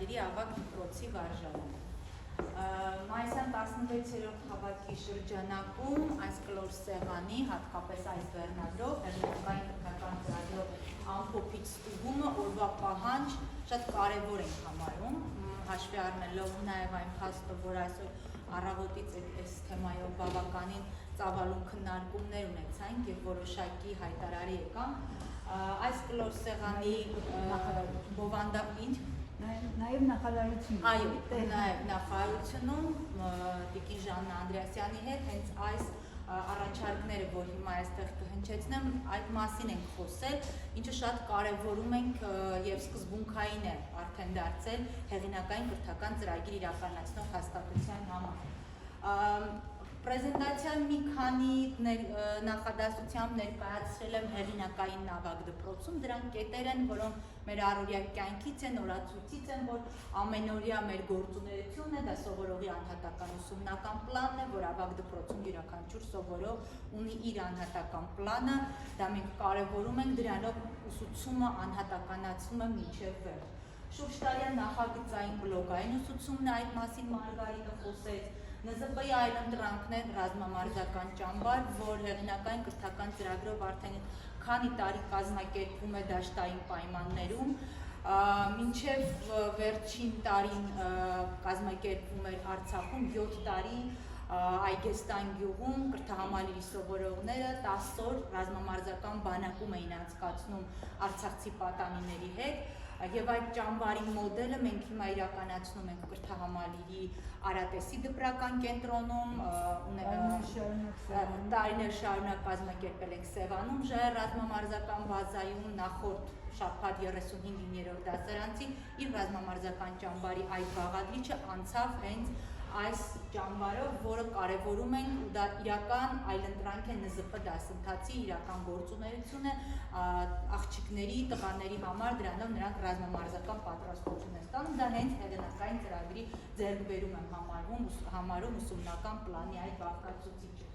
Համալիրի ավագ դպրոցի վարժարան։ Մայիսյան 16-րդ հավաքի շրջանակում այս կլոր սեղանի, հատկապես այս վերնագրով, հերմետիկային կրթական ծրագրով ամփոփիչ ստուգումը օրվա պահանջ շատ կարևոր ենք համարում, հաշվի առնելով նաև այն փաստը, որ այսօր առավոտից այս թեմայով բավականին ծավալուն քննարկումներ ունեցանք եւ որոշակի հայտարարի եկանք այս կլոր սեղանի բովանդակին Նաև նախարարությունում։ Այո, նաև նախարարությունում Տիկին Ժաննա Անդրեասյանի հետ հենց այս առաջարկները, որ հիմա այստեղ կհնչեցնեմ, այդ մասին ենք խոսել, ինչը շատ կարևորում ենք եւ սկզբունքային է արդեն դարձել հեղինակային կրթական ծրագիր իրականացնող հաստատության համար։ Պրեզենտացիան մի քանի նախադասությամբ ներկայացրել եմ հեղինակային ավագ դպրոցում, դրանք կետեր են, որոնք մեր առօրյա կյանքից են, օրացույցից են, որ ամենօրյա մեր գործունեությունն է, դա սովորողի անհատական ուսումնական պլանն է, որ ավագ դպրոցում յուրաքանչյուր սովորող ունի իր անհատական պլանը, դա մենք կարևորում ենք, դրանով ուսուցումը անհատականացվում է մինչև վերջ։ Շուրջ տարի նախագծային բլոկային ուսուցումն է, այդ մասին Մարգարիտը խոսեց, ՆԶՊ-ի այլընտրանքն է ռազմամարզական ճամբար, որ հեղինակային կրթական ծրագրով արդեն քանի տարի կազմակերպվում է դաշտային պայմաններում, մինչև վերջին տարին կազմակերպվում էր Արցախում 7 տարի Այգեստան գյուղում կրթահամալիրի սովորողները 10 օր ռազմամարզական բանակում էին անցկացնում արցախցի պատանիների հետ եւ այդ ճամբարի մոդելը մենք հիմա իրականացնում ենք կրթահամալիրի Արատեսի դպրական կենտրոնում, տարիներ շարունակ կազմակերպել ենք Սևանում, ԺՀ ռազմամարզական բազայում նախորդ շաբաթ 35-րդ դասարանցի իր ռազմամարզական ճամբարի այդ բաղադրիչը անցավ հենց այս ճամբարով, որը կարևորում ենք ու դա իրական այլընտրանք է ՆԶՊ դասընթացի իրական գործունեություն է աղջիկների, տղաների համար, դրանով նրանք ռազմամարզական պատրաստություն են ստանում, դա հենց հեղինակային ծրագրի ձեռքբերում եմ համարում ուսումնական պլանի այդ բաղկացուցիչը։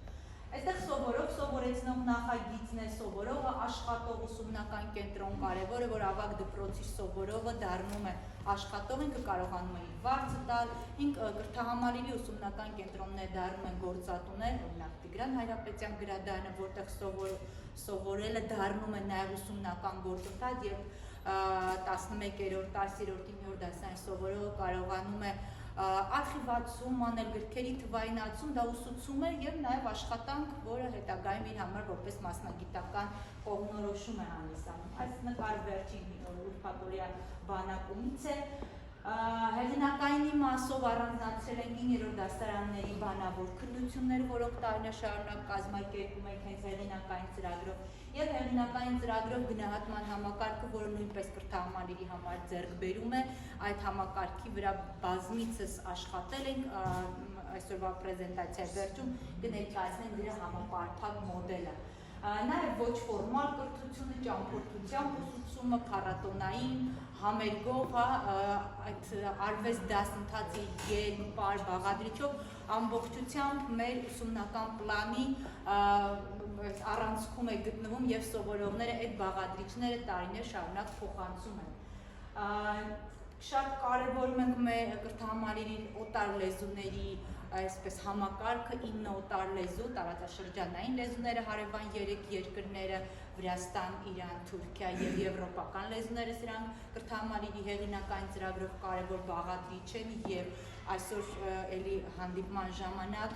Այստեղ սովորող սովորեցնող նախագիծն է, սովորողը աշխատող ուսումնական կենտրոն կարևոր է, որ ավագ դպրոցի սովորողը դառնում է աշխատող, ինքը կարողանում է իր վարձը տալ, կրթահամալիրի ուսումնական կենտրոններ դառնում են գործատուներ, օրինակ Տիգրան Հայրապետյան գրադարանը, որտեղ սովորելը դառնում է նաև ուսումնական գործընթաց եւ 11-րդ, 10-րդ, 9-րդ դասարանի սովորողը կարողանում է արխիվացում անել, գրքերի թվայնացում, դա ուսուցում է եւ նաեւ աշխատանք, որը հետագայում իր համար որպես մասնագիտական կողմնորոշում է հանդիսանում։ Այս նկարը վերջին ուրբաթօրյա բանակումից է։ Հեղինակայինի մասով առանձնացրել են 9-րդ դասարանների բանավոր քննություններ, որոնք տարիներ շարունակ կազմակերպում են հենց հեղինակային ծրագրով եւ հեղինակային ծրագրով գնահատման համակարգը, որը նույնպես կրթահամալիրի համար ձեռքբերում է, այդ համակարգի վրա բազմիցս աշխատել ենք, այսօրվա պրեզենտացիայի վերջում կներկայացնենք դրա համապարփակ մոդելը։ Նաև ոչ ֆորմալ կրթությունը, ճամփորդությամբ ուսուցումը, փառատոնային, համերգով, այդ արվեստ դասընթացի գեր բաղադրիչով ամբողջությամբ մեր ուսումնական պլանի առանցքում է գտնվում եւ սովորողները այդ բաղադրիչները տարիներ շարունակ փոխանցում են։ Շատ կարևորում ենք մեր կրթահամալիրի օտար լեզուների այսպես համակարգը 9 օտար լեզու, տարածաշրջանային լեզուները, հարևան 3 երկրները, Վրաստան, Իրան, Թուրքիա եւ եվրոպական լեզուները, սրանք կրթահամալիրի հեղինակային ծրագրով կարևոր բաղադրիչ են եւ այսօր էլի հանդիպման ժամանակ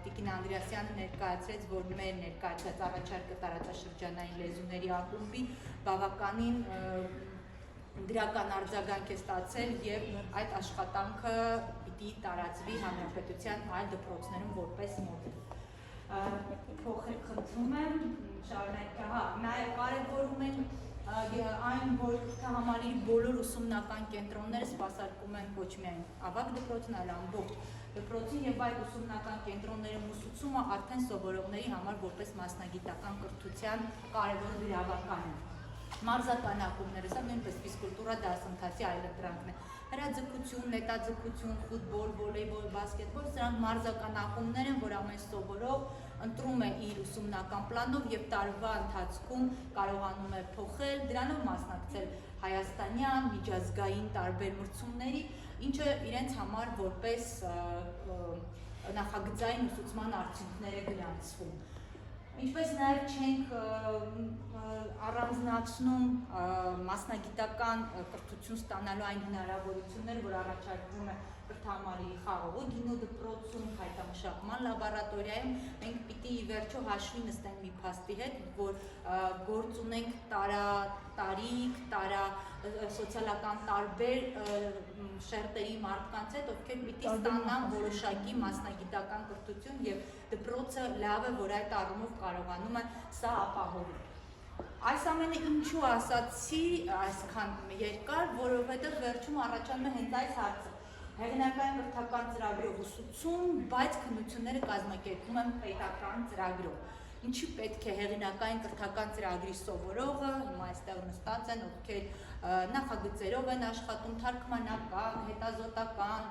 Տիկին Անդրեասյանը ներկայացրեց, որ մեր ներկայացած առաջարկը տարածաշրջանային լեզուների ակումբի բավականին դրական արձագանք է ստացել եւ այդ աշխատանքը պիտի տարածվի հանրապետության այլ դպրոցներում որպես մոդել։ Փոխել խնդրում եմ, շարունակել, նաեւ կարևորում ենք այն, որ կրթահամալիրի բոլոր ուսումնական կենտրոնները սպասարկում են ոչ միայն ավագ դպրոցն, այլ ամբողջ դպրոցին եւ այդ ուսումնական կենտրոններում ուսուցումը արդեն սովորողների համար որպես մասնագիտական կրթության կարևոր գրավական է։ Մարզական ակումբները, սա նույնպես ֆիզկուլտուրա դասընթացի այլընտրանքն է։ Հրաձգություն, նետաձգություն, ֆուտբոլ, վոլեյբոլ, բասկետբոլ, սրանք մարզական ակումբներ են, որ ամեն սովորող ընտրում է իր ուսումնական պլանով եւ տարվա ընթացքում կարողանում է փոխել, դրանով մասնակցել հայաստանյան, միջազգային տարբեր մրցումների, ինչը իրենց համար որպես նախագծային ուսուցման արդյունքներ է գրանցվում։ Ինչպես նաև չենք առանձնացնում մասնագիտական կրթություն ստանալու այն հնարավորությունները, որ առաջարկվում է կրթահամարի խաղողի գինու դպրոցում, հայտամշակման լաբորատորիայում, մենք պիտի ի վերջո հաշվի նստենք մի փաստի հետ, որ գործ ունենք տարիք, սոցիալական տարբեր շերտերի մարդկանց հետ, ովքեր պիտի ստանան որոշակի մասնագիտական կրթություն եւ դպրոցը լավ է, որ այդ առումով կարողանում է սա ապահովել։ Այս ամենը ինչու ասացի այսքան երկար, որովհետեւ վերջում առաջանում է հենց այս հարցը։ Հեղինակային կրթական ծրագրով ուսուցում, բայց քննությունները կազմակերպվում են պետական ծրագրով։ Ինչի պետք է հեղինակային կրթական ծրագրի սովորողը, հիմա այստեղ նստած են, ովքեր նախագծերով են աշխատում, թարգմանական, հետազոտական,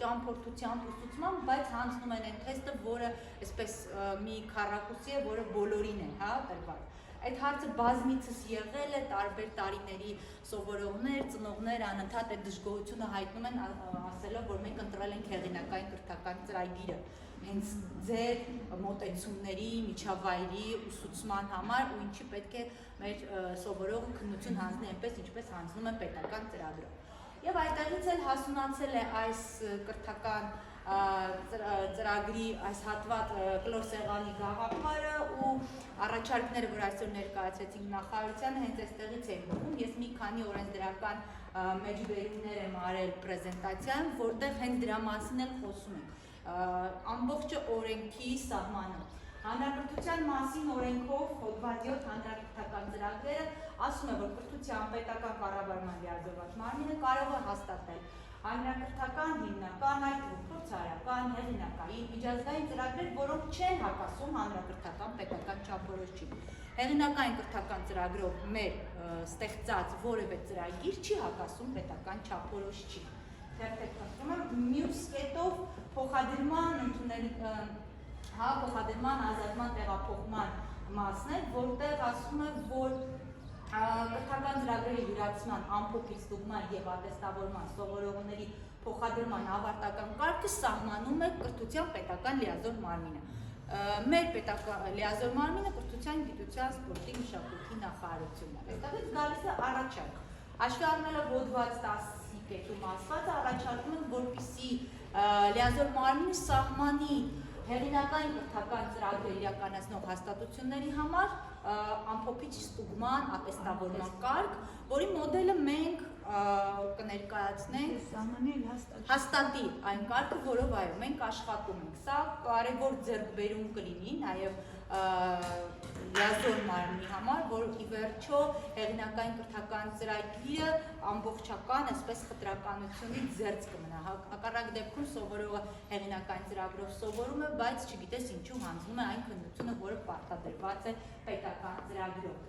ճամփորդության ուսուցման, բայց հանձնում են այն թեստը, որը այսպես մի քառակուսի է, որը բոլորին է, տրված։ Այդ հարցը բազմիցս եղել է, տարբեր տարիների սովորողներ, ծնողներ անընդհատ այդ դժգոհությունը հայտնում են, ասելով, որ մենք ընտրել ենք հեղինակային կրթական ծրագիրը հենց ձեր մոտեցումների, միջավայրի ուսուցման համար ու ինչի պետք է մեր սովորողը քննություն հանձնի այնպես, ինչպես հանձնում է պետական ծրագրով։ Եվ այդտեղից էլ հասունացել է այս կրթական ծրագրի այս հատված կլոր սեղանի գաղափարը ու առաջարկները, որ այսօր ներկայացրեցինք նախարարությանը, հենց այստեղից են գնում։ Ես մի քանի օրենսդրական մեջբերումներ եմ արել պրեզենտացիայում, որտեղ հենց դրա մասին էլ խոսում ենք։ Ամբողջը օրենքի սահմանը։ Հանրակրթության մասին օրենքով հոդված 7 հանրակրթական ծրագրերը ասում է, որ կրթության պետական կառավարման լիազորված մարմինը կարող է հաստատել հանրակրթական, հիմնական, այդ փորձարարական, հեղինակային, միջազգային ծրագրեր, որոնք չեն հակասում հանրակրթական պետական չափորոշիչին։ Հեղինակային կրթական ծրագրով մեր ստեղծած որևէ ծրագիր չի հակասում պետական չափորոշիչին։ Մյուս կետով փոխադրման փոխադրման ազատման տեղափոխման մասն է, որտեղ ասում է, որ կրթական ծրագրերի յուրացման ամփոփիչ ստուգման եւ ատեստավորման սովորողների փոխադրման ավարտական կարգը սահմանում է կրթության պետական լիազոր մարմինը։ Մեր պետական լիազոր մարմինը կրթության, գիտության, սպորտի, մշակույթի նախարարությունն է։ Այստեղից գալիս է առաջարկ։ Հաշվի առնելով հոդված 10-ի կետում ասվածը, առաջարկում են, որպեսզի լիազոր մարմինը սահմանի հեղինակային կրթական ծրագրեր իրականացնող հաստատությունների համար ամփոփիչ ստուգման, ատեստավորման կարգ, որի մոդելը մենք կներկայացնենք հաստատի այն կարգը, որով այո, մենք աշխատում ենք։ Սա կարևոր ձեռքբերում կլինի նաև լիազոր մարմնի համար, որ ի վերջո հեղինակային կրթական ծրագիրը ամբողջական, այսպես խտրականությունից զերծ կմնա։ Հակառակ դեպքում սովորողը հեղինակային ծրագրով սովորում է, բայց չգիտես ինչու հանձնում է այն քննությունը, որը պարտադրված է պետական ծրագրով։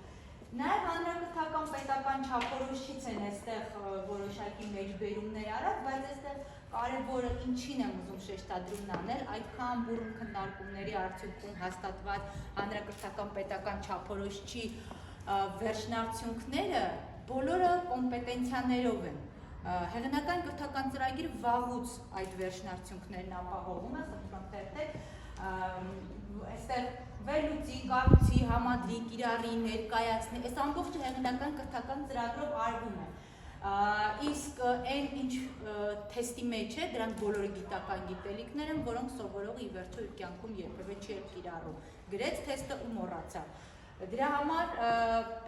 Նաև հանրակրթական պետական չափորոշիչ են այստեղ որոշակի մեջբերումներ արած, բայց այստեղ կարևորը ինչին եմ ուզում շեշտադրումն անել, այդքան բուռն քննարկումների արդյունքում հաստատված հանրակրթական պետական չափորոշիչի վերջնարդյունքները բոլորը կոմպետենցիաներով են։ Հեղինակային կրթական ծրագիրը վաղուց այդ վերջնարդյունքներն ապահովում է, խնդրում թերթեք, այստեղ վերլուծի, կառուցի, համադրի, կիրառի, ներկայացնի, այս ամբողջը հեղինակային կրթական ծրագրով արվում է։ Իսկ այն ինչ թեստի մեջ է, դրանք բոլորը գիտական գիտելիքներ են, որոնք սովորողը ի վերջո իր կյանքում երբևէ չի կիրառում։ Գրեց թեստը ու մոռացավ։ Դրա համար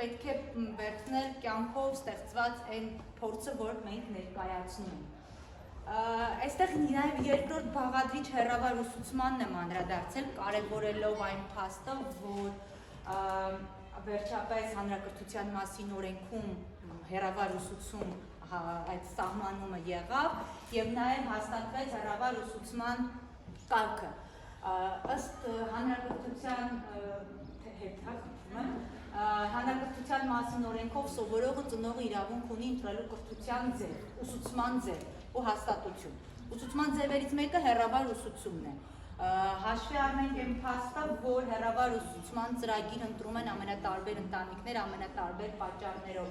պետք է վերցնել կյանքով ստեղծված այն փորձը, որ մենք ներկայացնում ենք։ Այստեղ նաև երկրորդ բաղադրիչ հեռավար ուսուցմանն եմ անդրադարձել, կարևորելով այն փաստը, որ վերջապես հանրակրթության մասին օրենքում հեռավար ուսուցում այդ սահմանումը եղավ եւ նաև հաստատվեց հեռավար ուսուցման կարգը։ Ըստ հանրակրթության մասին օրենքով սովորողը ծնողը իրավունք ունի ընտրելու կրթության ձև, ուսուցման ձև ու հաստատություն։ Ուսուցման ձևերից մեկը հեռավար ուսուցումն է։ Հաշվի առնենք այն փաստը, որ հեռավար ուսուցման ծրագիր ընտրում են ամենատարբեր ընտանիքներ, ամենատարբեր պատճառներով։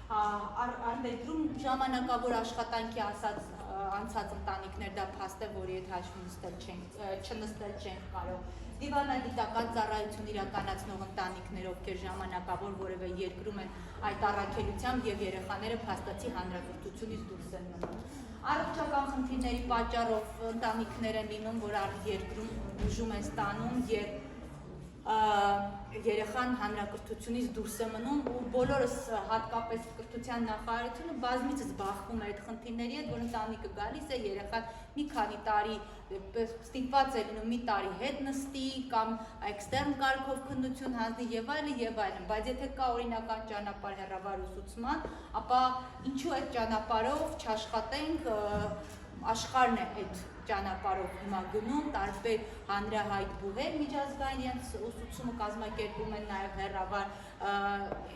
Արտերկրում ժամանակավոր աշխատանքի անցած ընտանիքներ դա փաստ է, որի հետ հաշվի չնստել չենք կարող։ Դիվանագիտական ծառայություն իրականացնող ընտանիքներ, ովքեր ժամանակավոր որևէ երկրում են այդ առաքելությամբ եւ երեխաները փաստացի հանրակրթությունից դուրս են մնում։ Առողջական խնդիրների պատճառով ընտանիքներ են լինում, որ երկրում բուժում են ստանում եւ երեխան հանրակրթությունից դուրս է մնում ու բոլորս հատկապես կրթության նախարարությունը բազմիցս բախվում է այդ խնդիրների հետ, որ ընտանիքը գալիս է, երեխան մի քանի տարի ստիպված է լինում մի տարի հետ նստի կամ էքստերն կարգով քննություն հանձնի եւ այլն, բայց եթե կա օրինական ճանապարհ հեռավար ուսուցման, ապա ինչու այդ ճանապարհով չաշխատենք, աշխարհն է այդ ճանապարհով հիմա գնում, տարբեր հանրահայտ բուհեր միջազգային իրենց ուսուցումը կազմակերպում են նաև հեռավար,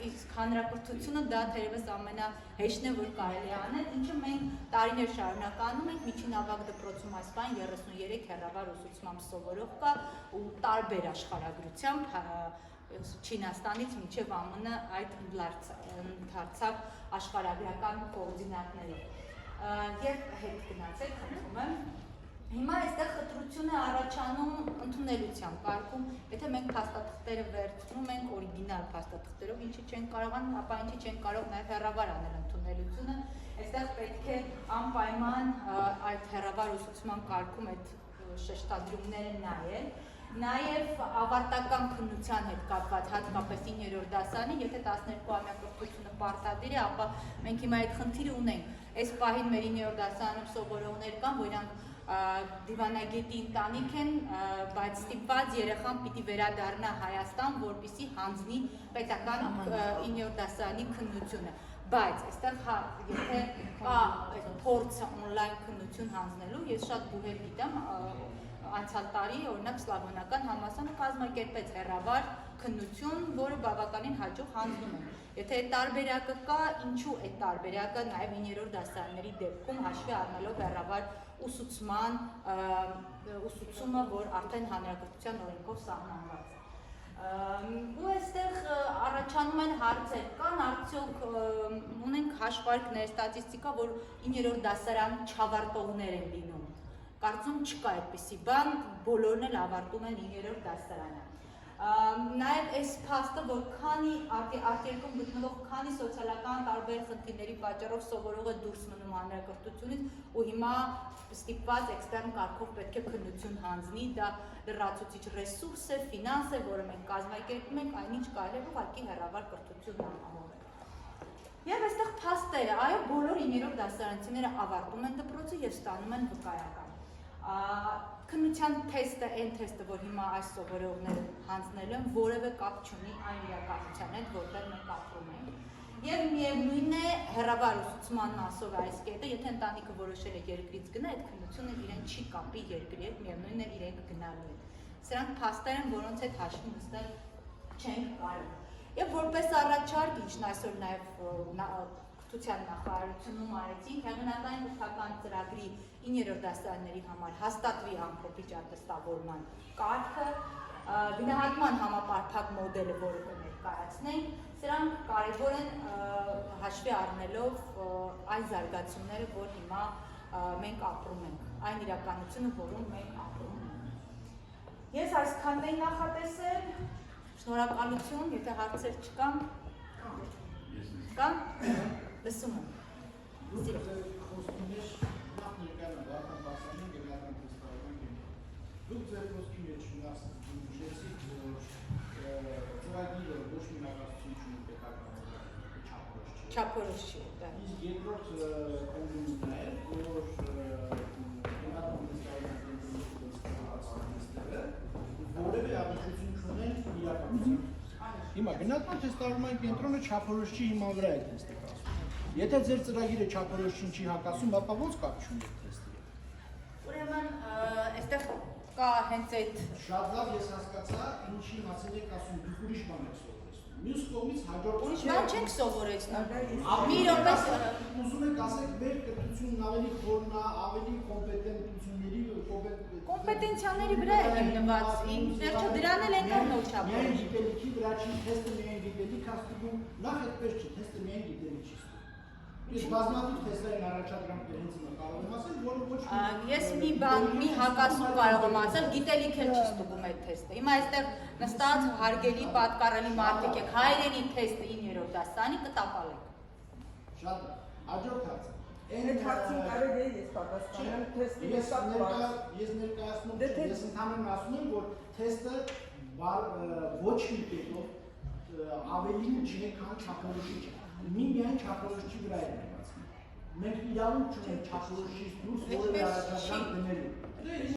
իսկ հանրակրթությունը դա թերևս ամենահեշտն է, որ կարելի է անել, ինչը մենք տարիներ շարունակ անում ենք, միջին ավագ դպրոցում այս բան 33 հեռավար ուսուցմամբ սովորող կա ու տարբեր աշխարհագրությամբ Չինաստանից մինչև ԱՄՆ այդ ընդարձավ աշխարհագրական կոորդինատներով։ Երբ հետ գնացեք, խնդրում եմ, հիմա այստեղ խտրություն է առաջանում ընդունելության կարգում, եթե մենք փաստաթղթերը վերցնում ենք օրիգինալ փաստաթղթերով, ինչի չենք կարողանում, ապա ինչի չենք կարող նաև հեռավար անել ընդունելությունը, այստեղ պետք է անպայման այդ հեռավար ուսուցման կարգում այդ շեշտադրումները նայել, նաև ավարտական քննության հետ կապված հատկապես 9-րդ դասարանի, եթե 12-ամյա կրթությունը պարտադիր է, ապա մենք հիմա այդ խնդիրը ունենք։ Այս պահին մեր 9-րդ դասարանում սովորողներ կան, որ իրանք դիվանագետի ընտանիք են, բայց ստիպված երեխան պիտի վերադառնա Հայաստան, որպեսզի հանձնի պետական 9-րդ դասարանի քննությունը։ Բայց այստեղ եթե կա փորձը օնլայն քննություն հանձնելու, ես շատ բուհեր գիտեմ, անցյալ տարի օրինակ Սլավոնական համալսարանը կազմակերպեց հեռավար քննություն, որը բավականին հաջող հանձնում են։ Եթե այդ տարբերակը կա, ինչու այդ տարբերակը նաև 9-րդ դասարանների դեպքում հաշվի առնելով հեռավար ուսուցումը, որ արդեն հանրակրթության օրենքով սահմանված է։ Ու այստեղ առաջանում են հարցեր, կան արդյոք ունենք հաշվարկներ, ստատիստիկա, որ 9-րդ դասարան չավարտողներ են լինում։ Կարծում չկա այդպիսի բան, բոլորն էլ ավարտում են 9-րդ դասարանը։ Նաև այս փաստը, որ քանի արտերկրում գտնվող քանի սոցիալական տարբեր խնդիրների պատճառով սովորողը դուրս մնում հանրակրթությունից ու հիմա ստիպված էքստերն կարգով պետք է քննություն հանձնի, դա լրացուցիչ ռեսուրս է, ֆինանս է, որը մենք կազմակերպում ենք, այնինչ կարելի է ուղղակի հեռավար կրթություն համարել։ Եվ այստեղ փաստերը, այո, բոլոր 9-րդ դասարանցիները ավարտում են դպրոցը եւ ստանում են վկայական։ Քննության թեստը, այն թեստը, որ հիմա այս սովորողները հանձնելու են, որևէ կապ չունի այն իրականության հետ, որտեղ մենք ապրում ենք։ Եվ միևնույն է հեռավար ուսուցման մասով այս կետը, եթե ընտանիքը որոշել է երկրից գնա, այդ քննությունը իրեն չի կապի երկրի հետ, միևնույն է իրենք գնալու են։ Սրանք փաստեր են, որոնց հետ հաշվի նստել չենք կարող։ Եվ որպես առաջարկ, ինչն այսօր նաև կրթության նախարարությունում արեցին, հեղինակային կրթական ծրագրի 9-րդ դասարանների համար հաստատվի ամփոփիչ ատեստավորման կարգը, գնահատման համապարփակ մոդելը, որը կներկայացնենք, սրանք կարևոր են հաշվի առնելով այն զարգացումները, որ հիմա մենք ապրում ենք, այն իրականությունը, որում մենք ապրում ենք։ Ես այսքանն էի նախատեսել, շնորհակալություն, եթե հարցեր չկան, լսում եմ։ Դուք ձեր խոսքի մեջ նշեցիք, որ ծրագիրը ոչ մի նախասություն չունի պետական չափորոշ չի։ Իսկ երկրորդ կողմն է, որ որևէ առնչություն չունեն իրականության։ Հիմա գնահատական թեստավորման կենտրոնը չափորոշ չի հիմա վրա է թեստը կազմում։ Եթե ձեր ծրագիրը չափորոշին չի հակասում, ապա ո՞նց կապ չունի թեստի հետ։ Ուրեմն, այստեղ կա հենց այդ շատ լավ ես հասկացա, ինչի մասին եք ասում, դուք ուրիշ բան եք սովորեցնում։ Մյուս կողմից հաջորդ Ուրիշ բան չենք սովորեցնում։ Մի Մի րոպե ուզում եք ասեք մեր կրթությունն ավելի խորն է, ավելի կոմպետենտությունների կոմպետենցիաների վրա է հիմնված, վերջը դրան էլ ենք նոր չափով։ Միայն գիտելիքի վրա չի, թեստը միայն գիտելիք է ստուգում, նախ այդպես չի, թեստը միայն գիտելիք չի ստուգում։ Ես բազմաթիվ թեստային առաջադրանքներ հենց հիմա կարող եմ ասել, որը ոչ Ես մի հակասում կարող եմ ասել, գիտելիք էլ չի ստուգում այդ թեստը։ Հիմա այստեղ նստած հարգելի պատկառելի մարդիկ եք, հայրենի թեստը 9-րդ դասարանի կտապալեք։ շատ հաջորդ հարցը։ Այդ հարցին կարող է ես պատասխանեմ, թեստի Ես ներկայացնում չեմ, ես ընդհանրապես ասում եմ, որ թեստը ոչ մի կետով ավելին չի, քան չափորոշիչը։ Միայն չափորոշիչի վրա է ներկայացնում։ Մենք իրավունք չունենք չափորոշիչից դուրս որևէ առաջադրանք դնելու։